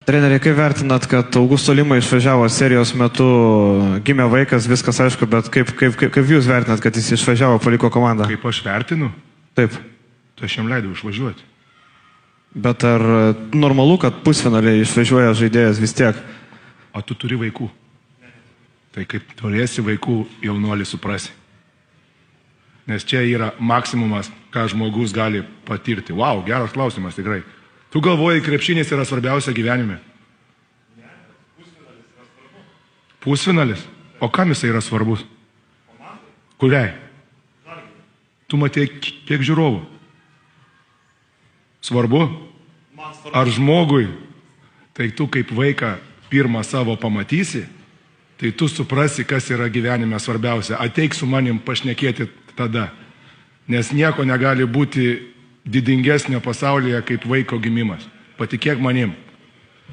Treneri, kaip vertinat, kad Augusto Lima išvažiavo serijos metu, gimė vaikas, viskas aišku, bet kaip jūs vertinat, kad jis išvažiavo, paliko komandą? Kaip aš vertinu? Taip. Tai aš jam leidau išvažiuoti. Bet ar normalu, kad pusfinaliai išvažiuoja žaidėjas vis tiek? O tu turi vaikų? Tai kaip turėsi vaikų, jaunuolį suprasi. Nes čia yra maksimumas, ką žmogus gali patirti. Vau, geras klausimas tikrai. Tu galvoji, krepšinis yra svarbiausia gyvenime? Pusfinalis yra svarbu. Pusfinalis? O kam jisai yra svarbus? Kuriai? Tu matei kiek žiūrovų? Svarbu? Ar žmogui? Tai tu kaip vaiką pirmą savo pamatysi, tai tu suprasi, kas yra gyvenime svarbiausia. Ateik su manim pašnekėti tada. Nes nieko negali būti didingesnio pasaulyje kaip vaiko gimimas. Patikėk manim.